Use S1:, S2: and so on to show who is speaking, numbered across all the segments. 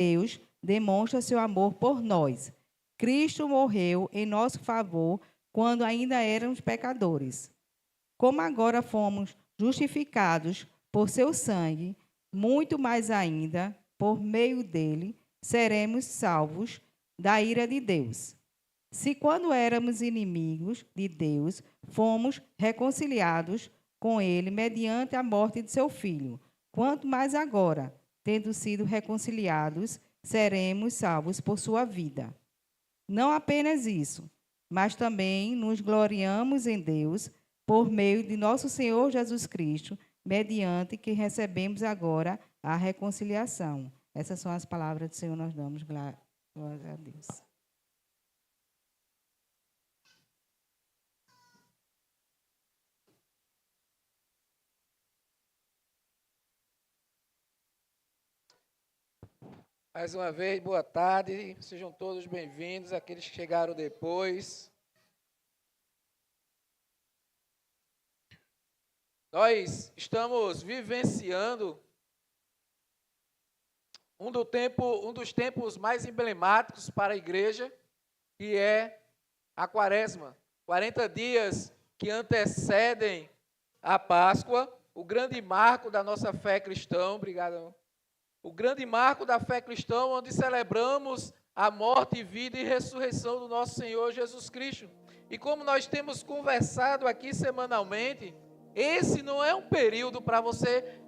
S1: Deus demonstra seu amor por nós. Cristo morreu em nosso favor quando ainda éramos pecadores. Como agora fomos justificados por seu sangue, muito mais ainda, por meio dele, seremos salvos da ira de Deus. Se quando éramos inimigos de Deus, fomos reconciliados com ele mediante a morte de seu filho, quanto mais agora, tendo sido reconciliados, seremos salvos por sua vida. Não apenas isso, mas também nos gloriamos em Deus por meio de nosso Senhor Jesus Cristo, mediante que recebemos agora a reconciliação. Essas são as palavras do Senhor, nós damos glória a Deus.
S2: Mais uma vez, boa tarde, sejam todos bem-vindos, aqueles que chegaram depois. Nós estamos vivenciando um dos tempos mais emblemáticos para a igreja, que é a Quaresma. 40 dias que antecedem a Páscoa, o grande marco da nossa fé cristã. Obrigado. O grande marco da fé cristã, onde celebramos a morte, vida e ressurreição do nosso Senhor Jesus Cristo. E como nós temos conversado aqui semanalmente, esse não é um período para você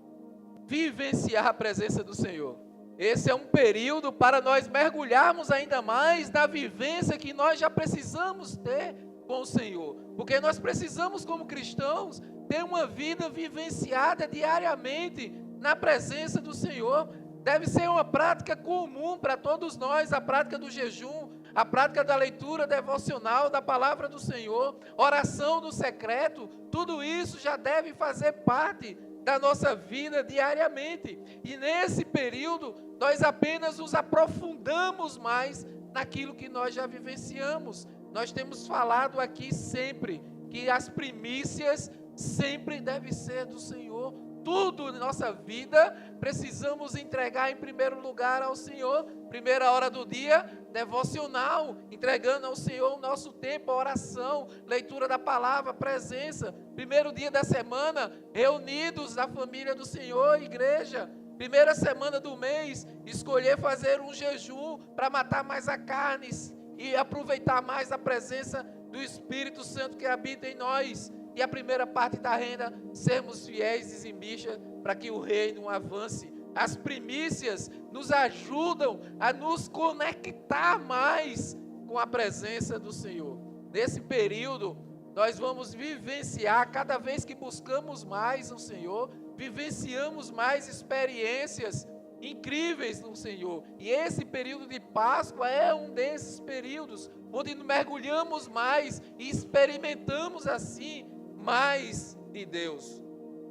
S2: vivenciar a presença do Senhor. Esse é um período para nós mergulharmos ainda mais na vivência que nós já precisamos ter com o Senhor. Porque nós precisamos, como cristãos, ter uma vida vivenciada diariamente na presença do Senhor. Deve ser uma prática comum para todos nós, a prática do jejum, a prática da leitura devocional da palavra do Senhor, oração no secreto, tudo isso já deve fazer parte da nossa vida diariamente. E nesse período, nós apenas nos aprofundamos mais naquilo que nós já vivenciamos. Nós temos falado aqui sempre que as primícias sempre devem ser do Senhor. Tudo em nossa vida precisamos entregar em primeiro lugar ao Senhor. Primeira hora do dia, devocional, entregando ao Senhor o nosso tempo, a oração, leitura da palavra, presença. Primeiro dia da semana, reunidos na família do Senhor, igreja. Primeira semana do mês, escolher fazer um jejum para matar mais a carne e aproveitar mais a presença do Espírito Santo que habita em nós. E a primeira parte da renda, sermos fiéis e dizimistas para que o reino avance. As primícias nos ajudam a nos conectar mais com a presença do Senhor. Nesse período, nós vamos vivenciar, cada vez que buscamos mais o Senhor, vivenciamos mais experiências incríveis no Senhor. E esse período de Páscoa é um desses períodos onde mergulhamos mais e experimentamos assim mais de Deus.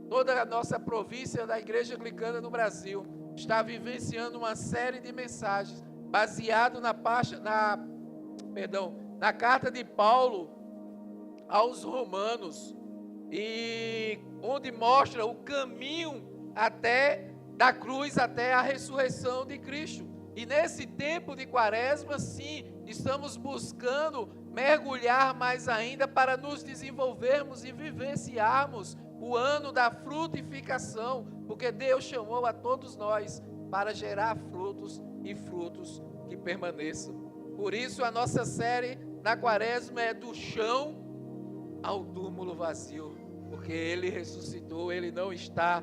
S2: Toda a nossa província da Igreja Anglicana no Brasil está vivenciando uma série de mensagens baseado na carta de Paulo aos Romanos, e onde mostra o caminho da cruz até a ressurreição de Cristo. E nesse tempo de Quaresma, sim, estamos buscando mergulhar mais ainda para nos desenvolvermos e vivenciarmos o ano da frutificação, porque Deus chamou a todos nós para gerar frutos e frutos que permaneçam. Por isso a nossa série na Quaresma é do chão ao túmulo vazio, porque Ele ressuscitou, Ele não está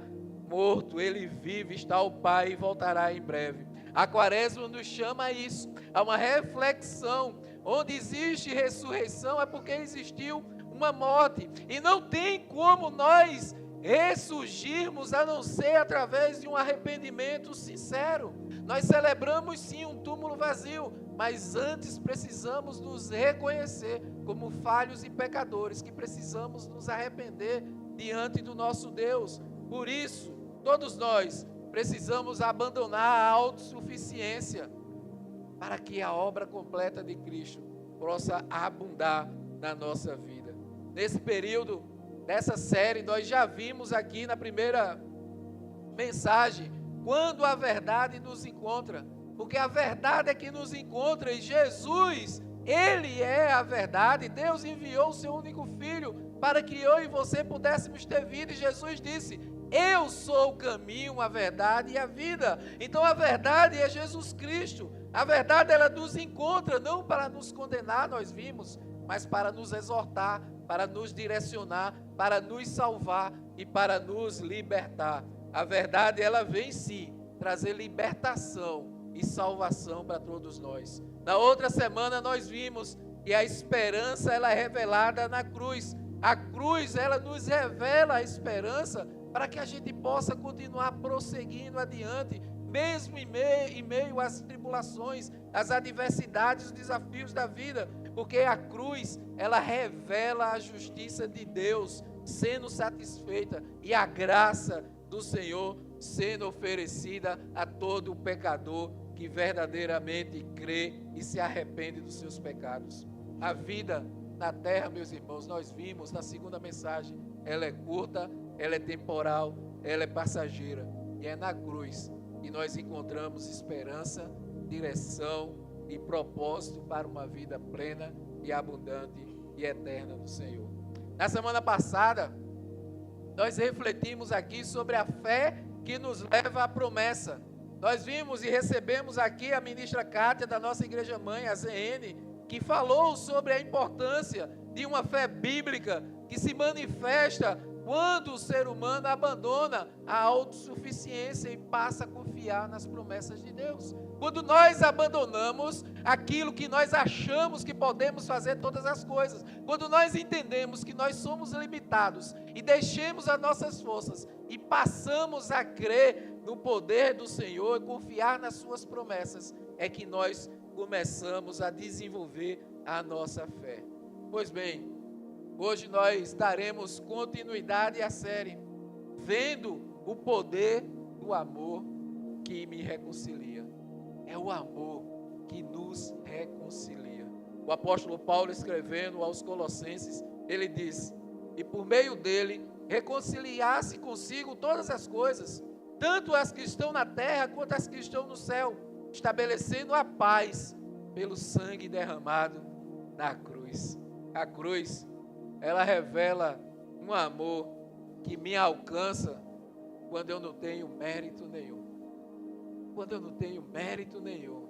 S2: morto, Ele vive, está ao Pai e voltará em breve. A Quaresma nos chama a isso, a uma reflexão. Onde existe ressurreição é porque existiu uma morte. E não tem como nós ressurgirmos a não ser através de um arrependimento sincero. Nós celebramos sim um túmulo vazio, mas antes precisamos nos reconhecer como falhos e pecadores, que precisamos nos arrepender diante do nosso Deus. Por isso, todos nós precisamos abandonar a autossuficiência para que a obra completa de Cristo possa abundar na nossa vida. Nesse período dessa série, nós já vimos aqui na primeira mensagem, quando a verdade nos encontra. porque a verdade é que nos encontra, e Jesus, Ele é a verdade. Deus enviou o seu único Filho para que eu e você pudéssemos ter vida, e Jesus disse: eu sou o caminho, a verdade e a vida. Então a verdade é Jesus Cristo. A verdade, ela nos encontra, não para nos condenar, nós vimos, mas para nos exortar, para nos direcionar, para nos salvar e para nos libertar. A verdade, ela vem sim trazer libertação e salvação para todos nós. Na outra semana nós vimos que a esperança, ela é revelada na cruz. A cruz, ela nos revela a esperança para que a gente possa continuar prosseguindo adiante, mesmo em meio às tribulações, às adversidades, os desafios da vida, porque a cruz, ela revela a justiça de Deus sendo satisfeita e a graça do Senhor sendo oferecida a todo o pecador que verdadeiramente crê e se arrepende dos seus pecados. A vida na terra, meus irmãos, nós vimos na segunda mensagem, ela é curta, ela é temporal, ela é passageira, e é na cruz que nós encontramos esperança, direção e propósito para uma vida plena e abundante e eterna do Senhor. Na semana passada, nós refletimos aqui sobre a fé que nos leva à promessa. Nós vimos e recebemos aqui a ministra Kátia da nossa igreja mãe, a ZN, que falou sobre a importância de uma fé bíblica que se manifesta quando o ser humano abandona a autossuficiência e passa a confiar nas promessas de Deus. Quando nós abandonamos aquilo que nós achamos que podemos fazer todas as coisas, quando nós entendemos que nós somos limitados e deixemos as nossas forças e passamos a crer no poder do Senhor e confiar nas suas promessas, é que nós começamos a desenvolver a nossa fé. Pois bem, hoje nós daremos continuidade à série, vendo o poder do amor que me reconcilia. É o amor que nos reconcilia. O apóstolo Paulo, escrevendo aos Colossenses, ele diz: e por meio dele reconciliasse consigo todas as coisas, tanto as que estão na terra quanto as que estão no céu, estabelecendo a paz pelo sangue derramado na cruz. A cruz, ela revela um amor que me alcança quando eu não tenho mérito nenhum. Quando eu não tenho mérito nenhum,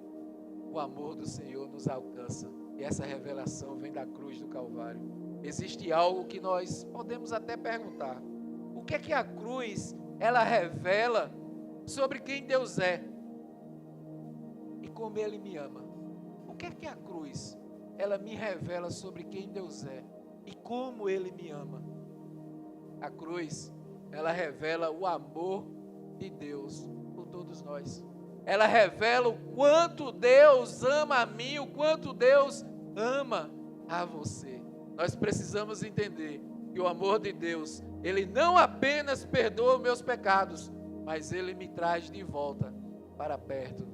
S2: o amor do Senhor nos alcança. E essa revelação vem da cruz do Calvário. Existe algo que nós podemos até perguntar: o que é que a cruz, ela revela sobre quem Deus é e como Ele me ama? O que é que a cruz, ela me revela sobre quem Deus é e como Ele me ama? A cruz, ela revela o amor de Deus por todos nós. Ela revela o quanto Deus ama a mim, o quanto Deus ama a você. Nós precisamos entender que o amor de Deus, Ele não apenas perdoa os meus pecados, mas Ele me traz de volta para perto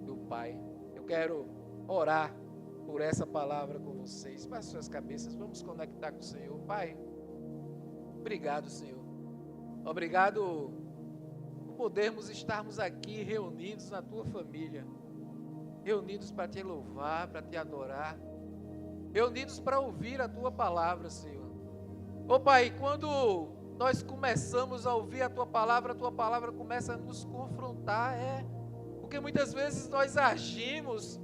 S2: do Pai. Eu quero orar por essa palavra com vocês. Baixe suas cabeças, vamos conectar com o Senhor. Pai, obrigado, Senhor. Obrigado por podermos estarmos aqui reunidos na Tua família, reunidos para Te louvar, para Te adorar, reunidos para ouvir a Tua palavra, Senhor. Ô Pai, quando nós começamos a ouvir a Tua palavra começa a nos confrontar, porque muitas vezes nós agimos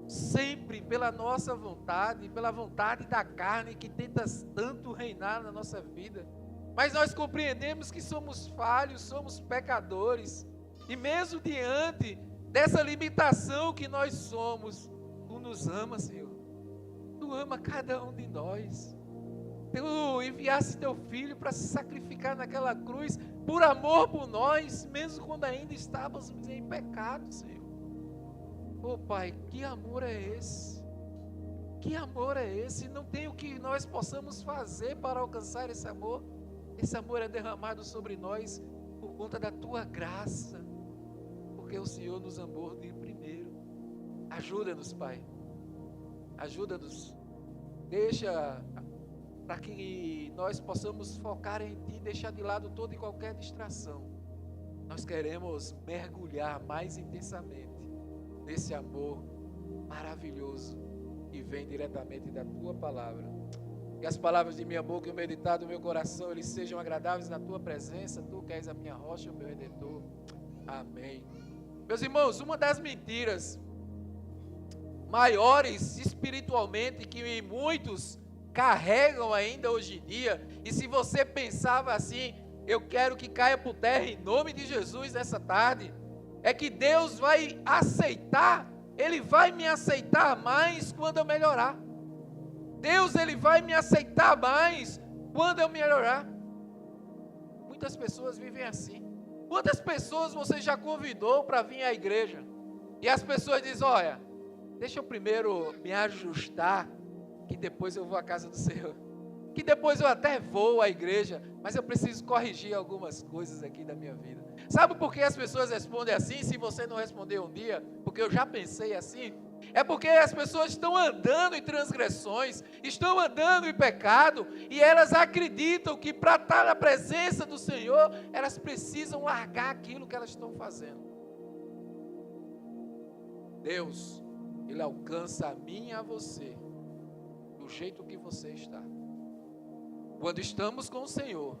S2: sempre pela nossa vontade, pela vontade da carne que tenta tanto reinar na nossa vida. Mas nós compreendemos que somos falhos, somos pecadores, e mesmo diante dessa limitação que nós somos, Tu nos amas, Senhor. Tu ama cada um de nós. Tu enviaste Teu Filho para se sacrificar naquela cruz, por amor por nós, mesmo quando ainda estávamos em pecado, Senhor. Oh Pai, que amor é esse? Que amor é esse? Não tem o que nós possamos fazer para alcançar esse amor. Esse amor é derramado sobre nós por conta da Tua graça, porque o Senhor nos amou de primeiro. Ajuda-nos, Pai. Ajuda-nos. Deixa para que nós possamos focar em Ti, deixar de lado toda e qualquer distração. Nós queremos mergulhar mais intensamente nesse amor maravilhoso que vem diretamente da tua palavra. Que as palavras de minha boca e o meditar do meu coração, eles sejam agradáveis na tua presença. Tu que és a minha rocha, o meu redentor. Amém. Meus irmãos, uma das mentiras maiores espiritualmente que muitos carregam ainda hoje em dia, e se você pensava assim, eu quero que caia por terra em nome de Jesus nessa tarde, é que Deus vai aceitar, Ele vai me aceitar mais quando eu melhorar. Deus, Ele vai me aceitar mais quando eu melhorar. Muitas pessoas vivem assim. Quantas pessoas você já convidou para vir à igreja? E as pessoas dizem, olha, deixa eu primeiro me ajustar, que depois eu vou à casa do Senhor. Que depois eu até vou à igreja, mas eu preciso corrigir algumas coisas aqui da minha vida. Sabe por que as pessoas respondem assim? Se você não respondeu um dia, porque eu já pensei assim, é porque as pessoas estão andando em transgressões, estão andando em pecado, e elas acreditam que para estar na presença do Senhor, elas precisam largar aquilo que elas estão fazendo. Deus, Ele alcança a mim e a você, do jeito que você está. Quando estamos com o Senhor,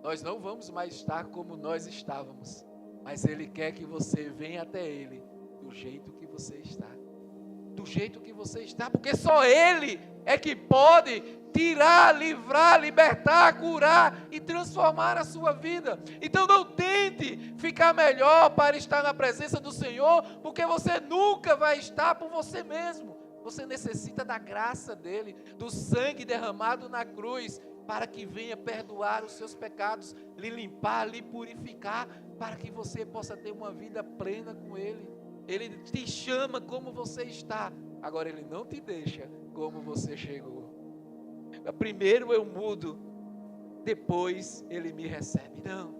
S2: nós não vamos mais estar como nós estávamos, mas Ele quer que você venha até Ele do jeito que você está. Do jeito que você está, porque só Ele é que pode tirar, livrar, libertar, curar e transformar a sua vida. Então não tente ficar melhor para estar na presença do Senhor, porque você nunca vai estar por você mesmo. Você necessita da graça dEle, do sangue derramado na cruz, para que venha perdoar os seus pecados, lhe limpar, lhe purificar, para que você possa ter uma vida plena com Ele. Ele te chama como você está, agora Ele não te deixa como você chegou. Primeiro eu mudo, depois Ele me recebe. Não,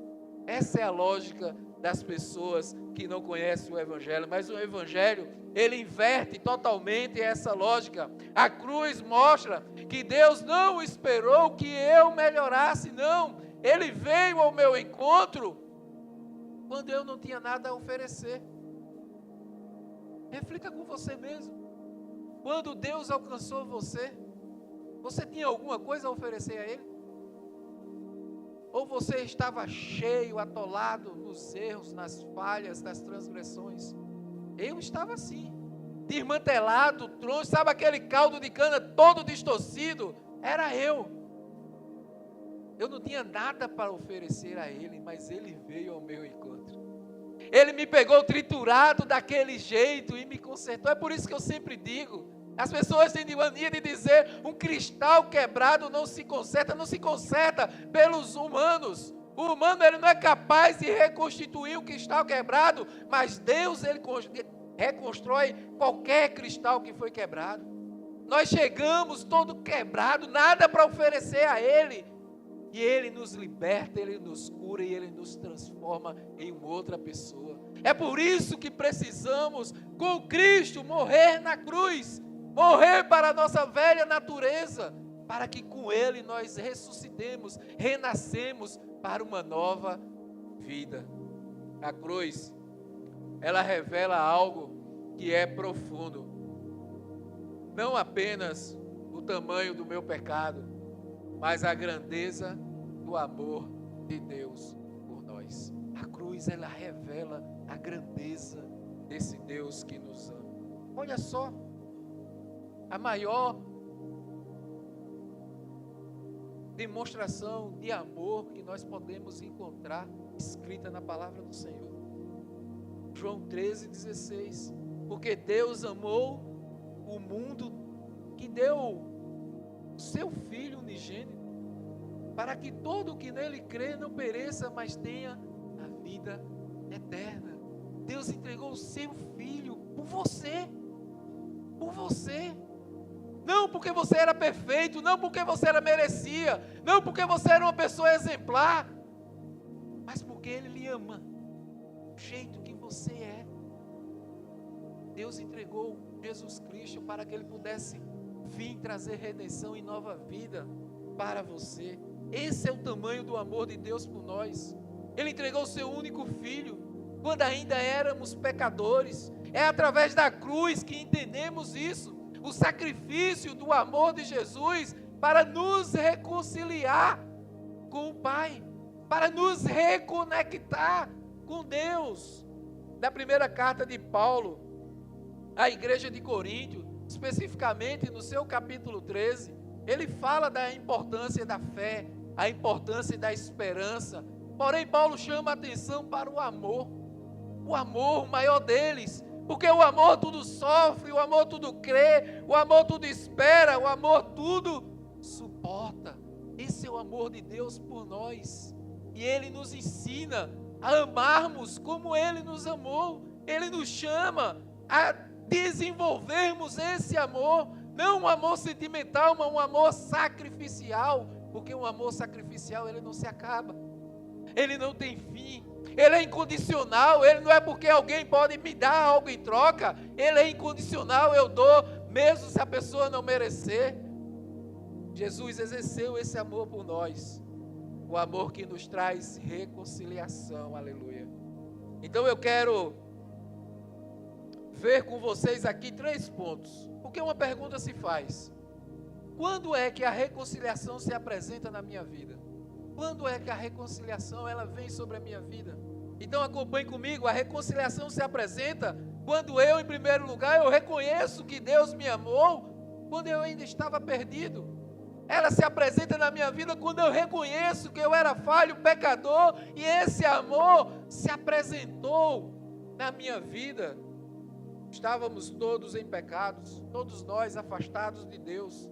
S2: essa é a lógica das pessoas que não conhecem o Evangelho, mas o Evangelho, ele inverte totalmente essa lógica. A cruz mostra que Deus não esperou que eu melhorasse, não. Ele veio ao meu encontro quando eu não tinha nada a oferecer. Reflita com você mesmo. Quando Deus alcançou você, você tinha alguma coisa a oferecer a Ele? Ou você estava cheio, atolado nos erros, nas falhas, nas transgressões? Eu estava assim, desmantelado, troncho, sabe aquele caldo de cana todo distorcido? Era eu. Eu não tinha nada para oferecer a Ele, mas Ele veio ao meu encontro. Ele me pegou triturado daquele jeito e me consertou. É por isso que eu sempre digo, as pessoas têm mania de dizer, um cristal quebrado não se conserta pelos humanos. O humano, ele não é capaz de reconstituir um cristal quebrado, mas Deus, Ele reconstrói qualquer cristal que foi quebrado. Nós chegamos todo quebrado, nada para oferecer a Ele, e Ele nos liberta, Ele nos cura e Ele nos transforma em uma outra pessoa. É por isso que precisamos, com Cristo, morrer na cruz, morrer para a nossa velha natureza, para que com Ele nós ressuscitemos, renascemos para uma nova vida. A cruz, ela revela algo que é profundo. Não apenas o tamanho do meu pecado, mas a grandeza do amor de Deus por nós. A cruz, ela revela a grandeza desse Deus que nos ama. Olha só, a maior demonstração de amor que nós podemos encontrar escrita na palavra do Senhor. João 13,16. Porque Deus amou o mundo que deu o seu Filho unigênito, para que todo o que nele crê não pereça, mas tenha a vida eterna. Deus entregou o seu Filho por você. Por você. Não porque você era perfeito, não porque você era merecia, não porque você era uma pessoa exemplar, mas porque Ele lhe ama, do jeito que você é. Deus entregou Jesus Cristo para que Ele pudesse vir trazer redenção e nova vida para você. Esse é o tamanho do amor de Deus por nós. Ele entregou o seu único Filho, quando ainda éramos pecadores. É através da cruz que entendemos isso. O sacrifício do amor de Jesus para nos reconciliar com o Pai, para nos reconectar com Deus. Na primeira carta de Paulo à igreja de Corinto, especificamente no seu capítulo 13, ele fala da importância da fé, a importância da esperança. Porém, Paulo chama a atenção para o amor, o maior deles, porque o amor tudo sofre, o amor tudo crê, o amor tudo espera, o amor tudo suporta. Esse é o amor de Deus por nós, e Ele nos ensina a amarmos como Ele nos amou. Ele nos chama a desenvolvermos esse amor, não um amor sentimental, mas um amor sacrificial, porque um amor sacrificial ele não se acaba, ele não tem fim, ele é incondicional, ele não é porque alguém pode me dar algo em troca, ele é incondicional, eu dou, mesmo se a pessoa não merecer. Jesus exerceu esse amor por nós, o amor que nos traz reconciliação, aleluia. Então eu quero ver com vocês aqui 3 pontos, porque uma pergunta se faz: quando é que a reconciliação se apresenta na minha vida? Quando é que a reconciliação ela vem sobre a minha vida? Então acompanhe comigo. A reconciliação se apresenta quando eu, em primeiro lugar, eu reconheço que Deus me amou quando eu ainda estava perdido. Ela se apresenta na minha vida quando eu reconheço que eu era falho, pecador, e esse amor se apresentou na minha vida. Estávamos todos em pecados, todos nós afastados de Deus,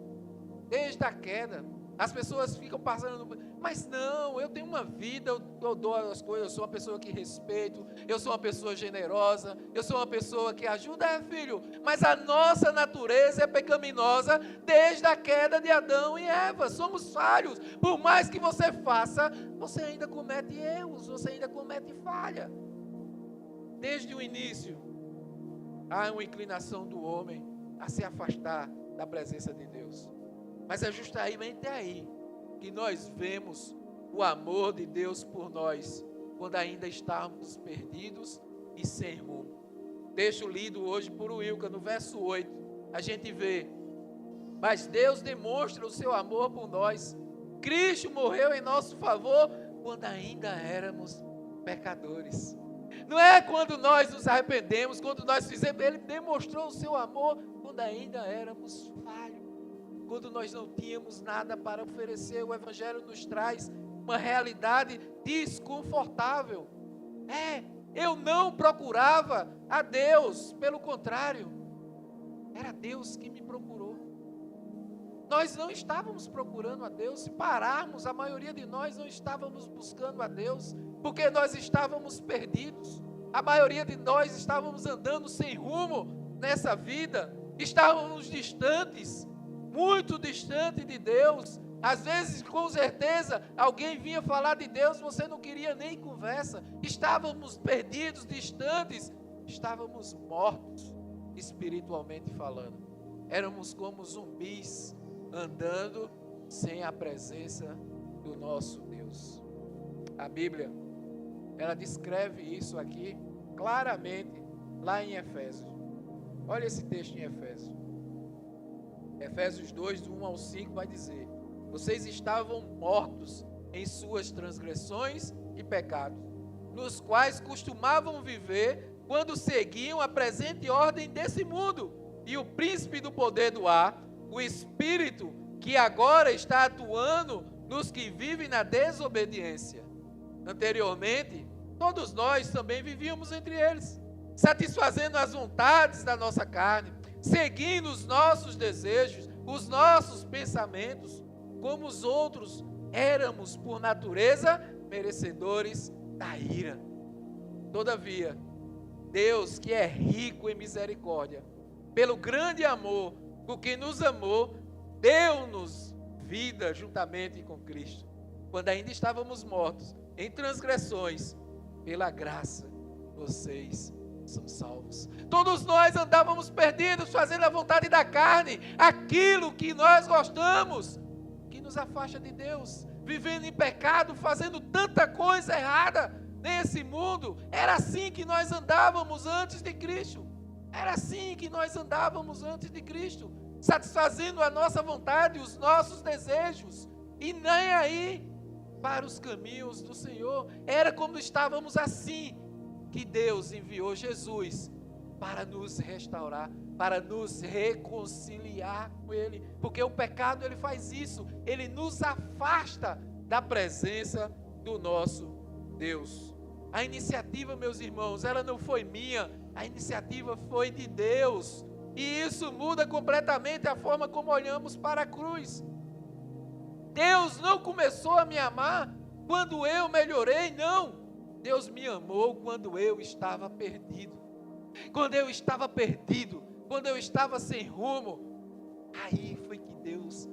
S2: desde a queda. As pessoas ficam passando, mas não, eu tenho uma vida, eu dou as coisas, eu sou uma pessoa que respeito, eu sou uma pessoa generosa, eu sou uma pessoa que ajuda, filho, mas a nossa natureza é pecaminosa desde a queda de Adão e Eva, somos falhos. Por mais que você faça, você ainda comete erros, você ainda comete falha. Desde o início, há uma inclinação do homem a se afastar da presença de Deus. Mas é justamente aí que nós vemos o amor de Deus por nós, quando ainda estávamos perdidos e sem rumo. Texto lido hoje por Wilka, no verso 8, a gente vê: mas Deus demonstra o seu amor por nós. Cristo morreu em nosso favor quando ainda éramos pecadores. Não é quando nós nos arrependemos, quando nós fizemos, Ele demonstrou o seu amor quando ainda éramos falhos, quando nós não tínhamos nada para oferecer. O Evangelho nos traz uma realidade desconfortável. Eu não procurava a Deus, pelo contrário, era Deus que me procurou. Nós não estávamos procurando a Deus. Se pararmos, a maioria de nós não estávamos buscando a Deus, porque nós estávamos perdidos. A maioria de nós estávamos andando sem rumo nessa vida, estávamos distantes, muito distante de Deus. Às vezes, com certeza, alguém vinha falar de Deus, você não queria nem conversa. Estávamos perdidos, distantes, estávamos mortos, espiritualmente falando. Éramos como zumbis, andando sem a presença do nosso Deus. A Bíblia, ela descreve isso aqui claramente lá em Efésios. Olha esse texto em Efésios. Efésios 2, do 1 ao 5, vai dizer: vocês estavam mortos em suas transgressões e pecados, nos quais costumavam viver quando seguiam a presente ordem desse mundo, e o príncipe do poder do ar, o espírito que agora está atuando nos que vivem na desobediência. Anteriormente, todos nós também vivíamos entre eles, satisfazendo as vontades da nossa carne, seguindo os nossos desejos, os nossos pensamentos. Como os outros, éramos por natureza merecedores da ira. Todavia, Deus, que é rico em misericórdia, pelo grande amor com que nos amou, deu-nos vida juntamente com Cristo, quando ainda estávamos mortos em transgressões. Pela graça, vocês são salvos. Todos nós andávamos perdidos, fazendo a vontade da carne, aquilo que nós gostamos, que nos afasta de Deus, vivendo em pecado, fazendo tanta coisa errada nesse mundo. Era assim que nós andávamos antes de Cristo. Era assim que nós andávamos antes de Cristo, satisfazendo a nossa vontade, os nossos desejos, e nem aí para os caminhos do Senhor. Era como estávamos assim, que Deus enviou Jesus para nos restaurar, para nos reconciliar com Ele, porque o pecado ele faz isso, ele nos afasta da presença do nosso Deus. A iniciativa, meus irmãos, ela não foi minha, a iniciativa foi de Deus, e isso muda completamente a forma como olhamos para a cruz. Deus não começou a me amar quando eu melhorei, não. Deus me amou quando eu estava perdido. Quando eu estava perdido, quando eu estava sem rumo, aí foi que Deus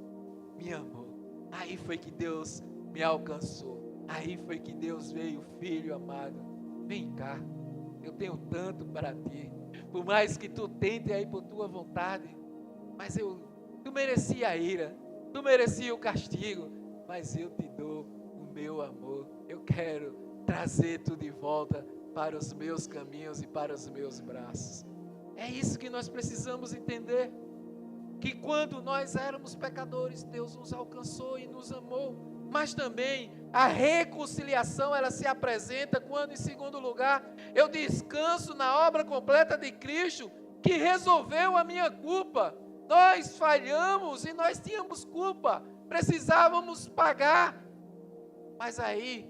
S2: me amou. Aí foi que Deus me alcançou. Aí foi que Deus veio, filho amado. Vem cá, eu tenho tanto para ti. Por mais que tu tente aí por tua vontade, mas tu merecia a ira, tu merecia o castigo, mas eu te dou o meu amor. Eu quero trazer tu de volta para os meus caminhos e para os meus braços. É isso que nós precisamos entender, que quando nós éramos pecadores, Deus nos alcançou e nos amou. Mas também a reconciliação, ela se apresenta quando, em segundo lugar, eu descanso na obra completa de Cristo, que resolveu a minha culpa. Nós falhamos e nós tínhamos culpa, precisávamos pagar, mas aí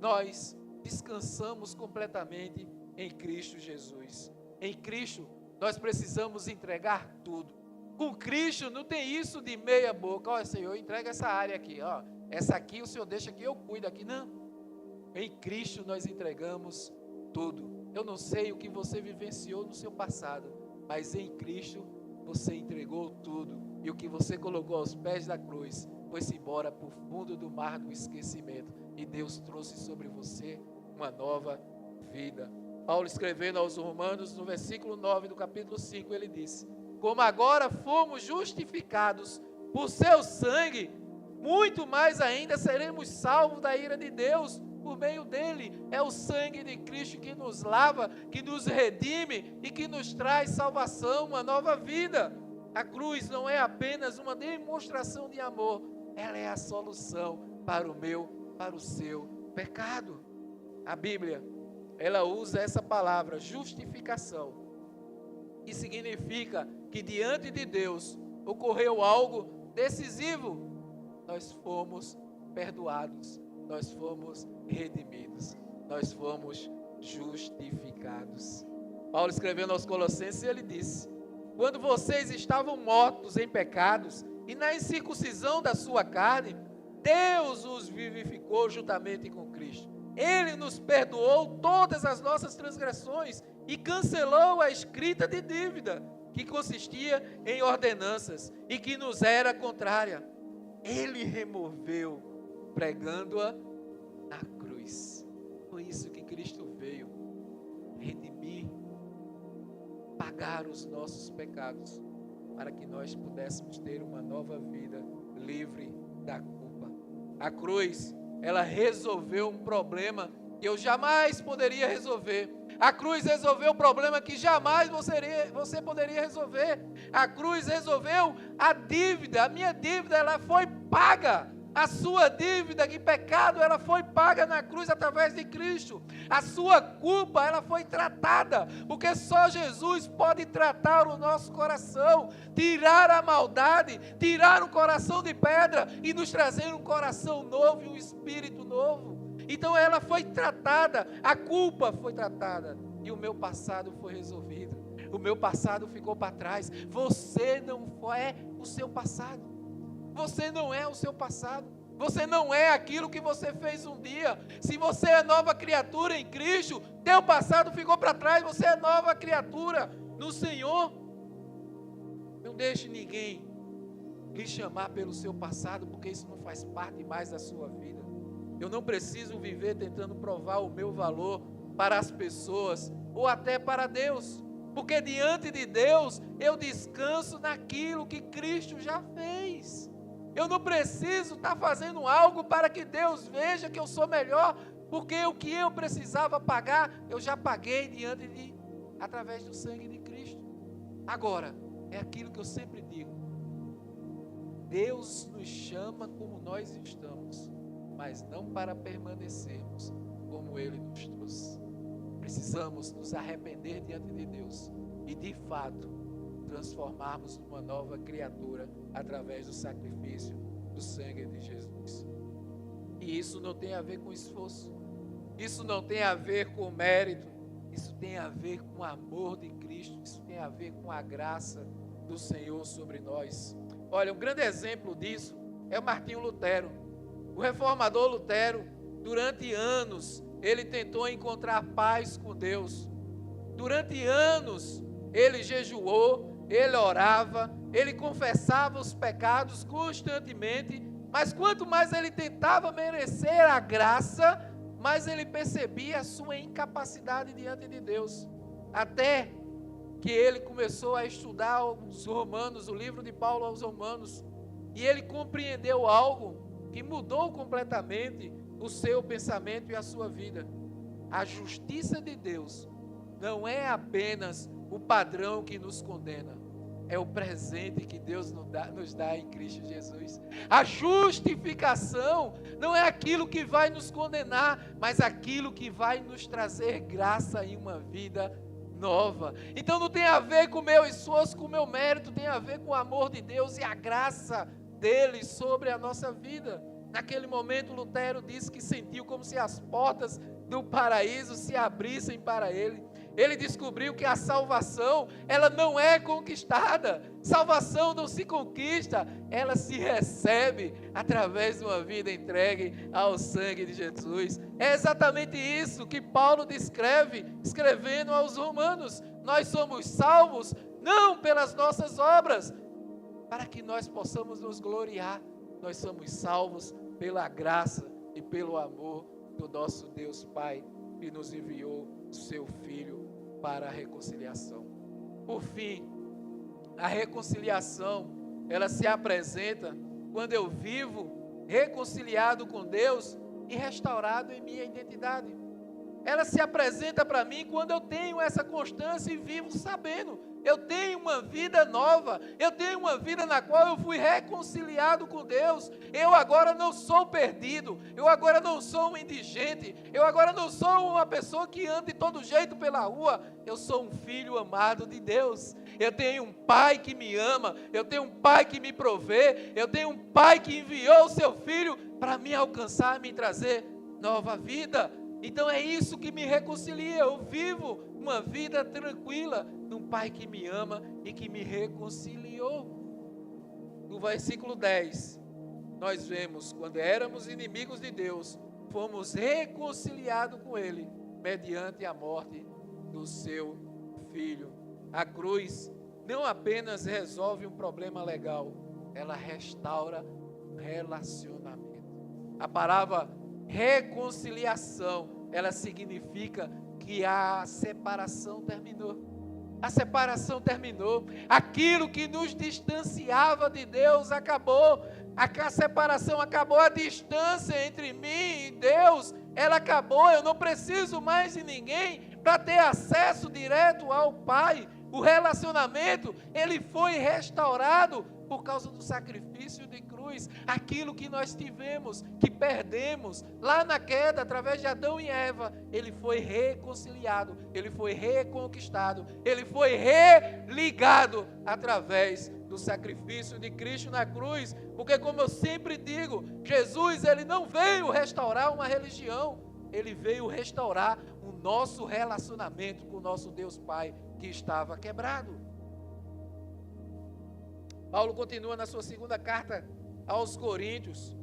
S2: nós descansamos completamente em Cristo Jesus. Em Cristo nós precisamos entregar tudo. Com Cristo não tem isso de meia boca. Ó, Senhor, entrega essa área aqui, ó. Essa aqui o Senhor deixa que eu cuido aqui. Não. Em Cristo nós entregamos tudo. Eu não sei o que você vivenciou no seu passado, mas em Cristo você entregou tudo. E o que você colocou aos pés da cruz foi-se embora para o fundo do mar do esquecimento. E Deus trouxe sobre você uma nova vida. Paulo, escrevendo aos Romanos, no versículo 9 do capítulo 5, ele disse: como agora fomos justificados por seu sangue, muito mais ainda seremos salvos da ira de Deus por meio dele. É o sangue de Cristo que nos lava, que nos redime e que nos traz salvação, uma nova vida. A cruz não é apenas uma demonstração de amor, ela é a solução para o meu, para o seu pecado. A Bíblia, ela usa essa palavra, justificação, que significa que diante de Deus ocorreu algo decisivo. Nós fomos perdoados, nós fomos redimidos, nós fomos justificados. Paulo, escrevendo aos Colossenses, ele disse: quando vocês estavam mortos em pecados e na incircuncisão da sua carne, Deus os vivificou juntamente com Cristo. Ele nos perdoou todas as nossas transgressões e cancelou a escrita de dívida, que consistia em ordenanças e que nos era contrária. Ele removeu, pregando-a na cruz. Foi isso que Cristo veio redimir, pagar os nossos pecados, para que nós pudéssemos ter uma nova vida livre da culpa. A cruz, ela resolveu um problema que eu jamais poderia resolver. A cruz resolveu o problema que jamais você poderia resolver. A cruz resolveu a dívida. A minha dívida, ela foi paga. A sua dívida de pecado, ela foi paga na cruz através de Cristo. A sua culpa, ela foi tratada, porque só Jesus pode tratar o nosso coração, tirar a maldade, tirar o coração de pedra e nos trazer um coração novo e um espírito novo. Então ela foi tratada, a culpa foi tratada e o meu passado foi resolvido. O meu passado ficou para trás. Você não é o seu passado. Você não é o seu passado. Você não é aquilo que você fez um dia. Se você é nova criatura em Cristo, teu passado ficou para trás. Você é nova criatura no Senhor. Não deixe ninguém lhe chamar pelo seu passado, porque isso não faz parte mais da sua vida. Eu não preciso viver tentando provar o meu valor para as pessoas ou até para Deus, porque diante de Deus eu descanso naquilo que Cristo já fez. Eu não preciso estar fazendo algo para que Deus veja que eu sou melhor, porque o que eu precisava pagar, eu já paguei através do sangue de Cristo. Agora, é aquilo que eu sempre digo. Deus nos chama como nós estamos, mas não para permanecermos como Ele nos trouxe. Precisamos nos arrepender diante de Deus e, de fato, transformarmos numa nova criatura através do sacrifício do sangue de Jesus. E isso não tem a ver com esforço, isso não tem a ver com mérito, isso tem a ver com o amor de Cristo, isso tem a ver com a graça do Senhor sobre nós. Olha, um grande exemplo disso é o Martinho Lutero. O reformador Lutero, durante anos, ele tentou encontrar paz com Deus. Durante anos, ele jejuou, ele orava, ele confessava os pecados constantemente, mas quanto mais ele tentava merecer a graça, mais ele percebia a sua incapacidade diante de Deus. Até que ele começou a estudar os Romanos, o livro de Paulo aos Romanos, e ele compreendeu algo que mudou completamente o seu pensamento e a sua vida. A justiça de Deus não é apenas o padrão que nos condena, é o presente que Deus nos dá em Cristo Jesus. A justificação não é aquilo que vai nos condenar, mas aquilo que vai nos trazer graça e uma vida nova. Então não tem a ver com o meu esforço, com o meu mérito, tem a ver com o amor de Deus e a graça dele sobre a nossa vida. Naquele momento, Lutero disse que sentiu como se as portas do paraíso se abrissem para ele. Ele descobriu que a salvação, ela não é conquistada. Salvação não se conquista, ela se recebe através de uma vida entregue ao sangue de Jesus. É exatamente isso que Paulo descreve, escrevendo aos Romanos. Nós somos salvos não pelas nossas obras, para que nós possamos nos gloriar. Nós somos salvos pela graça e pelo amor do nosso Deus Pai, que nos enviou o seu Filho para a reconciliação. Por fim, a reconciliação, ela se apresenta quando eu vivo reconciliado com Deus e restaurado em minha identidade. Ela se apresenta para mim quando eu tenho essa constância e vivo sabendo. Eu tenho uma vida nova, eu tenho uma vida na qual eu fui reconciliado com Deus. Eu agora não sou perdido, eu agora não sou um indigente, eu agora não sou uma pessoa que anda de todo jeito pela rua. Eu sou um filho amado de Deus. Eu tenho um pai que me ama, eu tenho um pai que me provê, eu tenho um pai que enviou o seu filho para me alcançar, me trazer nova vida. Então é isso que me reconcilia. Eu vivo uma vida tranquila num Pai que me ama e que me reconciliou. No versículo 10, nós vemos, quando éramos inimigos de Deus, fomos reconciliados com Ele, mediante a morte do seu Filho. A cruz não apenas resolve um problema legal, ela restaura um relacionamento. A palavra reconciliação, ela significa que a separação terminou. A separação terminou. Aquilo que nos distanciava de Deus acabou. A separação acabou. A distância entre mim e Deus, ela acabou. Eu não preciso mais de ninguém para ter acesso direto ao Pai. O relacionamento, ele foi restaurado por causa do sacrifício de cruz. Aquilo que nós tivemos, que perdemos lá na queda, através de Adão e Eva, ele foi reconciliado, ele foi reconquistado, ele foi religado através do sacrifício de Cristo na cruz. Porque, como eu sempre digo, Jesus, ele não veio restaurar uma religião, ele veio restaurar o nosso relacionamento com o nosso Deus Pai, que estava quebrado. Paulo continua na sua segunda carta aos Coríntios,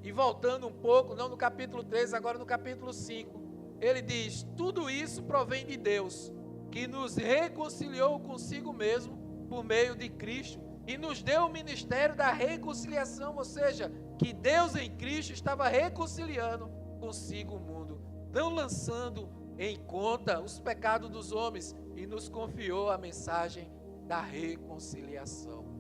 S2: e voltando um pouco, não no capítulo 3, agora no capítulo 5, ele diz: tudo isso provém de Deus, que nos reconciliou consigo mesmo por meio de Cristo, e nos deu o ministério da reconciliação, ou seja, que Deus em Cristo estava reconciliando consigo o mundo, não lançando em conta os pecados dos homens, e nos confiou a mensagem da reconciliação.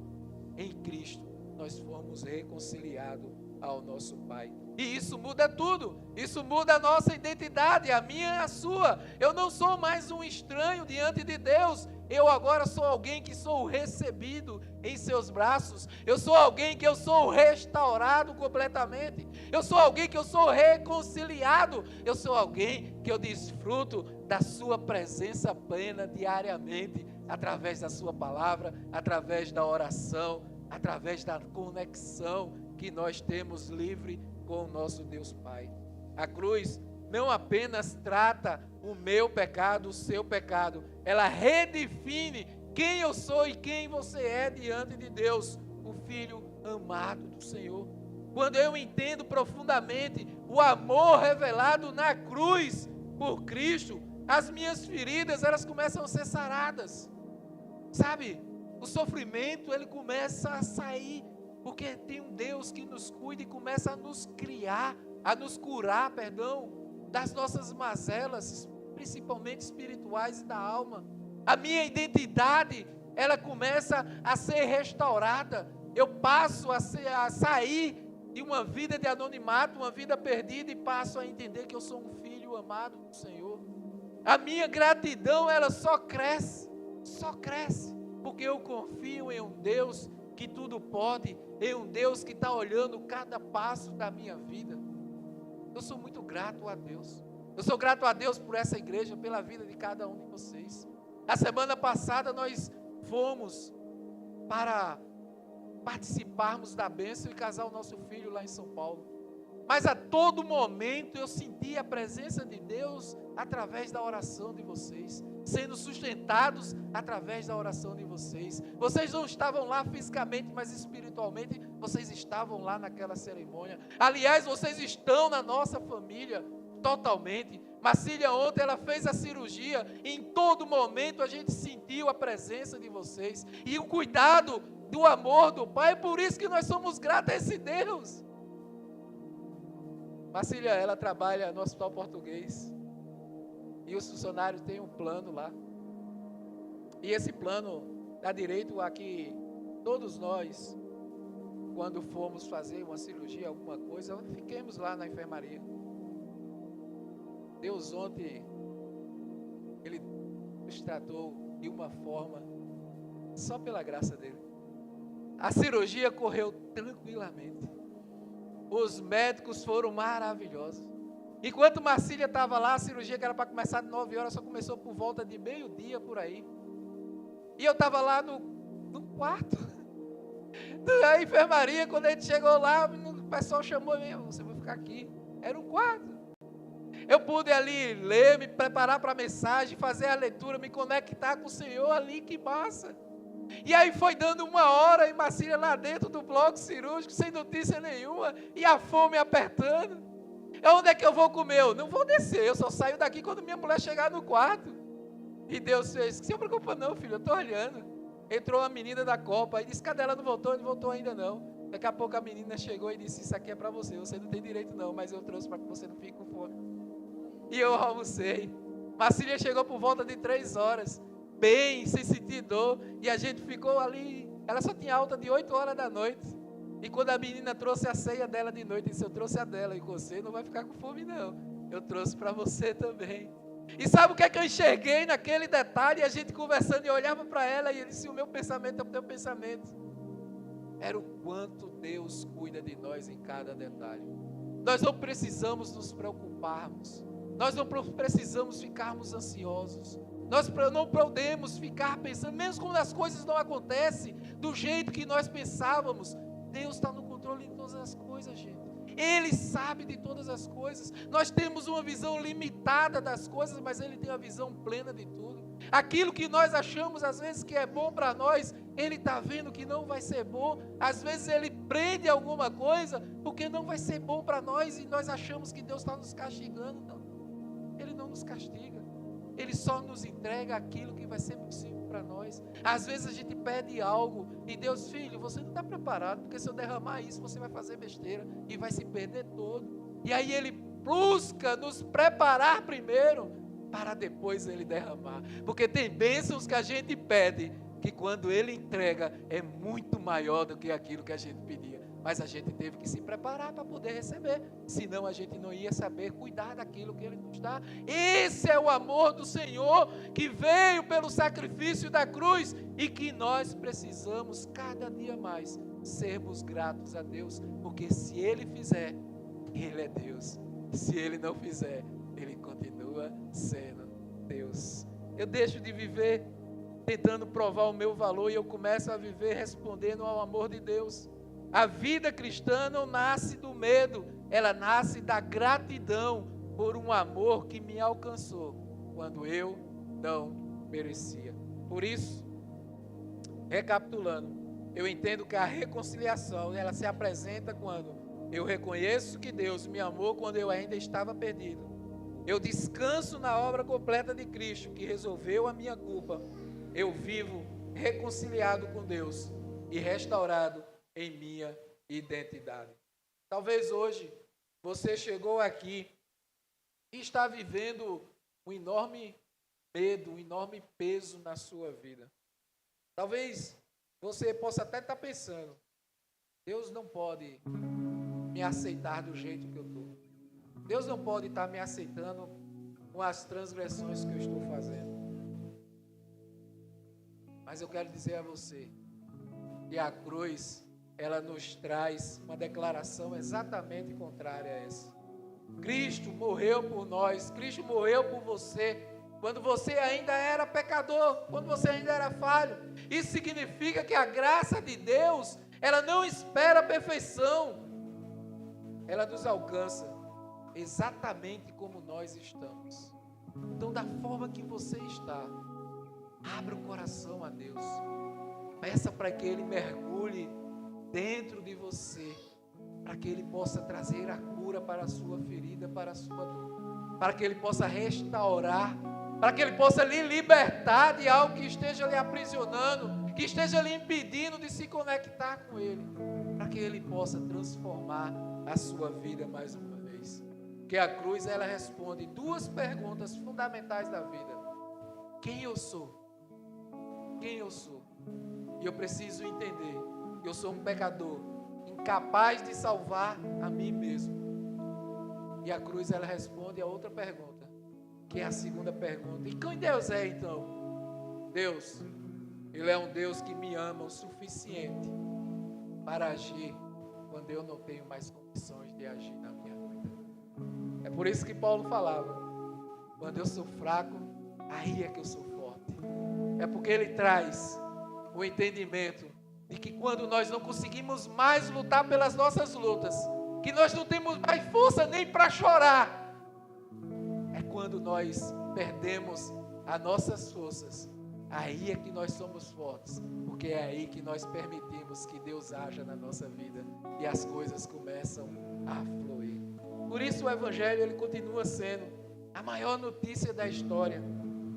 S2: Em Cristo, nós fomos reconciliados ao nosso Pai. E isso muda tudo. Isso muda a nossa identidade, a minha e a sua. Eu não sou mais um estranho diante de Deus. eu agora sou alguém que sou recebido em seus braços. Eu sou alguém que eu sou restaurado completamente. Eu sou alguém que eu sou reconciliado. Eu sou alguém que eu desfruto da sua presença plena diariamente, através da sua palavra, através da oração, através da conexão que nós temos livre com o nosso Deus Pai. A cruz não apenas trata o meu pecado, o seu pecado, ela redefine quem eu sou e quem você é diante de Deus, o Filho amado do Senhor. Quando eu entendo profundamente o amor revelado na cruz por Cristo, as minhas feridas, elas começam a ser saradas. Sabe, o sofrimento, ele começa a sair, porque tem um Deus que nos cuida e começa a nos criar, a nos curar, das nossas mazelas, principalmente espirituais e da alma. A minha identidade, ela começa a ser restaurada. Eu passo a sair de uma vida de anonimato, uma vida perdida, e passo a entender que eu sou um filho amado do Senhor. A minha gratidão, ela só cresce, porque eu confio em um Deus que tudo pode, em um Deus que está olhando cada passo da minha vida. Eu sou muito grato a Deus. Eu sou grato a Deus por essa igreja, pela vida de cada um de vocês. A semana passada nós fomos para participarmos da bênção e casar o nosso filho lá em São Paulo. Mas a todo momento eu senti a presença de Deus através da oração de vocês, sendo sustentados através da oração de vocês. Vocês não estavam lá fisicamente, mas espiritualmente vocês estavam lá naquela cerimônia. Aliás, vocês estão na nossa família totalmente. Marcília ontem, ela fez a cirurgia, e em todo momento a gente sentiu a presença de vocês, e o cuidado do amor do Pai. É por isso que nós somos gratos a esse Deus. Marcília, ela trabalha no Hospital Português, e os funcionários têm um plano lá, e esse plano dá direito a que todos nós, quando formos fazer uma cirurgia, alguma coisa, fiquemos lá na enfermaria. Deus ontem, Ele nos tratou de uma forma, só pela graça dEle. A cirurgia correu tranquilamente. Os médicos foram maravilhosos. Enquanto Marcília estava lá, a cirurgia que era para começar de 9 horas, só começou por volta de meio-dia, por aí. E eu estava lá no quarto da enfermaria. Quando a gente chegou lá, o pessoal chamou e você vai ficar aqui. Era um quarto. Eu pude ali ler, me preparar para a mensagem, fazer a leitura, me conectar com o Senhor ali, que massa. E aí foi dando 1 hora, e Marcília lá dentro do bloco cirúrgico, sem notícia nenhuma, e a fome apertando. Onde é que eu vou comer? Eu não vou descer, eu só saio daqui quando minha mulher chegar no quarto. E Deus fez, não se preocupa não, filho, eu estou olhando. Entrou uma menina da Copa, e disse, cadê ela? Não voltou? Não voltou ainda não. Daqui a pouco a menina chegou e disse, isso aqui é para você não tem direito não, mas eu trouxe para que você não fique com fome. E eu almocei. Marcília chegou por volta de 3 horas, bem, sem sentir dor, e a gente ficou ali. Ela só tinha alta de 8 horas da noite, e quando a menina trouxe a ceia dela de noite, disse, eu trouxe a dela, e você não vai ficar com fome não, eu trouxe para você também. E sabe o que é que eu enxerguei naquele detalhe? A gente conversando, e eu olhava para ela, e ele disse, o meu pensamento é o teu pensamento. Era o quanto Deus cuida de nós em cada detalhe. Nós não precisamos nos preocuparmos, nós não precisamos ficarmos ansiosos, nós não podemos ficar pensando, mesmo quando as coisas não acontecem do jeito que nós pensávamos, Deus está no controle de todas as coisas, gente. Ele sabe de todas as coisas. Nós temos uma visão limitada das coisas, mas Ele tem uma visão plena de tudo. Aquilo que nós achamos às vezes que é bom para nós, Ele está vendo que não vai ser bom. Às vezes Ele prende alguma coisa porque não vai ser bom para nós, e nós achamos que Deus está nos castigando. Não, Ele não nos castiga. Ele só nos entrega aquilo que vai ser possível para nós. Às vezes a gente pede algo e Deus, filho, você não está preparado, porque se eu derramar isso, você vai fazer besteira e vai se perder todo. E aí Ele busca nos preparar primeiro, para depois Ele derramar. Porque tem bênçãos que a gente pede, que quando Ele entrega, é muito maior do que aquilo que a gente pedia. Mas a gente teve que se preparar para poder receber, senão a gente não ia saber cuidar daquilo que Ele nos dá. Esse é o amor do Senhor, que veio pelo sacrifício da cruz e que nós precisamos cada dia mais sermos gratos a Deus, porque se Ele fizer, Ele é Deus. Se Ele não fizer, Ele continua sendo Deus. Eu deixo de viver tentando provar o meu valor e eu começo a viver respondendo ao amor de Deus. A vida cristã não nasce do medo, ela nasce da gratidão por um amor que me alcançou quando eu não merecia. Por isso, recapitulando, eu entendo que a reconciliação, ela se apresenta quando eu reconheço que Deus me amou quando eu ainda estava perdido. Eu descanso na obra completa de Cristo, que resolveu a minha culpa. Eu vivo reconciliado com Deus e restaurado em minha identidade. Talvez hoje você chegou aqui e está vivendo um enorme medo, um enorme peso na sua vida. Talvez você possa até estar pensando, Deus não pode me aceitar do jeito que eu estou. Deus não pode estar me aceitando com as transgressões que eu estou fazendo. Mas eu quero dizer a você que a cruz, ela nos traz uma declaração exatamente contrária a essa. Cristo morreu por nós, Cristo morreu por você, quando você ainda era pecador, quando você ainda era falho. Isso significa que a graça de Deus, ela não espera a perfeição, ela nos alcança exatamente como nós estamos. Então, da forma que você está, abra o coração a Deus, peça para que Ele mergulhe dentro de você, para que Ele possa trazer a cura para a sua ferida, para a sua dor, para que Ele possa restaurar, para que Ele possa lhe libertar de algo que esteja lhe aprisionando, que esteja lhe impedindo de se conectar com Ele, para que Ele possa transformar a sua vida mais uma vez. Porque a cruz, ela responde duas perguntas fundamentais da vida: quem eu sou? Quem eu sou? E eu preciso entender que eu sou um pecador, incapaz de salvar a mim mesmo. E a cruz, ela responde a outra pergunta, que é a segunda pergunta: e quem Deus é então? Deus, Ele é um Deus que me ama o suficiente para agir quando eu não tenho mais condições de agir na minha vida. É por isso que Paulo falava, quando eu sou fraco, aí é que eu sou forte. É porque ele traz o entendimento de que quando nós não conseguimos mais lutar pelas nossas lutas, que nós não temos mais força nem para chorar, é quando nós perdemos as nossas forças. Aí é que nós somos fortes, porque é aí que nós permitimos que Deus haja na nossa vida e as coisas começam a fluir. Por isso o Evangelho, ele continua sendo a maior notícia da história.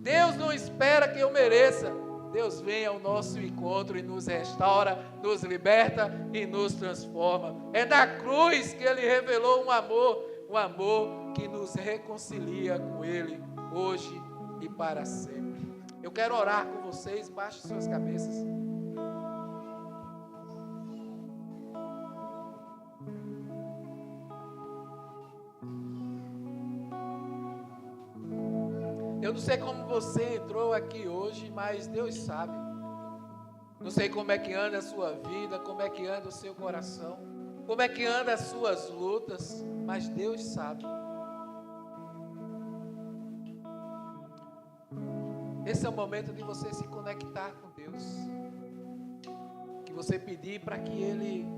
S2: Deus não espera que eu mereça. Deus vem ao nosso encontro e nos restaura, nos liberta e nos transforma. É na cruz que Ele revelou um amor que nos reconcilia com Ele hoje e para sempre. Eu quero orar com vocês, baixem suas cabeças. Eu não sei como você entrou aqui hoje, mas Deus sabe. Não sei como é que anda a sua vida, como é que anda o seu coração, como é que anda as suas lutas, mas Deus sabe. Esse é o momento de você se conectar com Deus, que você pedir para que Ele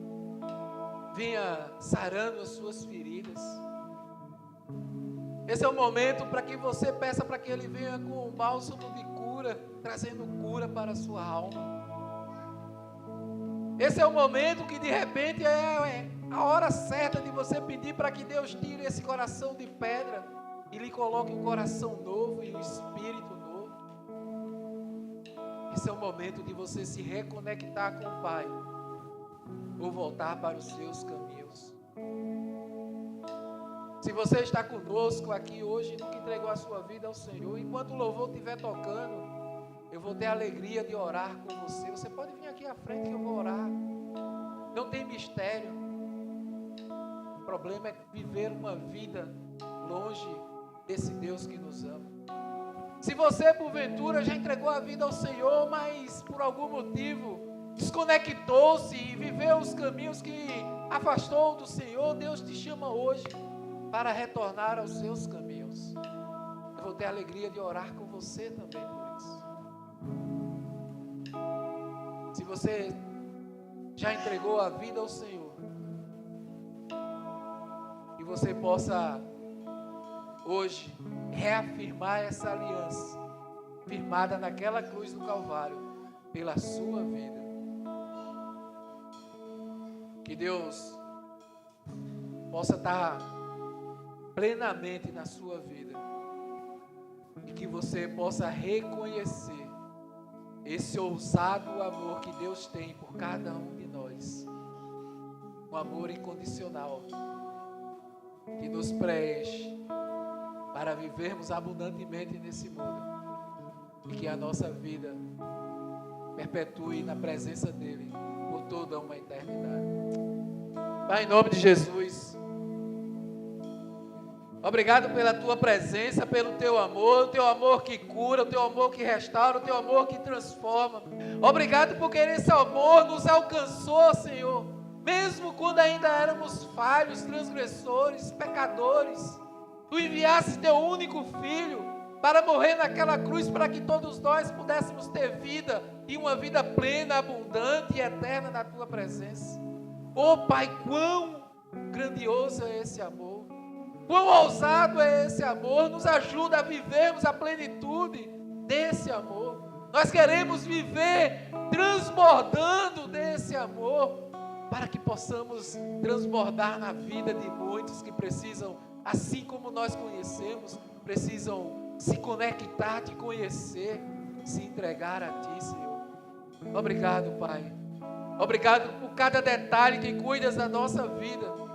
S2: venha sarando as suas feridas. Esse é o momento para que você peça para que Ele venha com um bálsamo de cura, trazendo cura para a sua alma. Esse é o momento que de repente é a hora certa de você pedir para que Deus tire esse coração de pedra e lhe coloque um coração novo e um espírito novo. Esse é o momento de você se reconectar com o Pai ou voltar para os seus caminhos. Se você está conosco aqui hoje e nunca entregou a sua vida ao Senhor, enquanto o louvor estiver tocando, eu vou ter a alegria de orar com você. Você pode vir aqui à frente que eu vou orar. não tem mistério. O problema é viver uma vida longe desse Deus que nos ama. Se você, porventura, já entregou a vida ao Senhor, mas por algum motivo desconectou-se e viveu os caminhos que afastou do Senhor, Deus te chama hoje para retornar aos seus caminhos. Eu vou ter a alegria de orar com você também por isso. Se você já entregou a vida ao Senhor, que você possa hoje reafirmar essa aliança firmada naquela cruz do Calvário pela sua vida. Que Deus possa estar plenamente na sua vida e que você possa reconhecer esse ousado amor que Deus tem por cada um de nós, um amor incondicional que nos preenche para vivermos abundantemente nesse mundo e que a nossa vida perpetue na presença dEle por toda uma eternidade. Pai, em nome de Jesus, obrigado pela Tua presença, pelo Teu amor, o Teu amor que cura, o Teu amor que restaura, o Teu amor que transforma. Obrigado porque esse amor nos alcançou, Senhor, mesmo quando ainda éramos falhos, transgressores, pecadores. Tu enviaste Teu único Filho para morrer naquela cruz, para que todos nós pudéssemos ter vida, e uma vida plena, abundante e eterna na Tua presença. Oh Pai, quão grandioso é esse amor, quão ousado é esse amor. Nos ajuda a vivermos a plenitude desse amor. Nós queremos viver transbordando desse amor, para que possamos transbordar na vida de muitos que precisam, assim como nós conhecemos, precisam se conectar, te conhecer, se entregar a Ti, Senhor. Obrigado, Pai. Obrigado por cada detalhe que cuidas da nossa vida.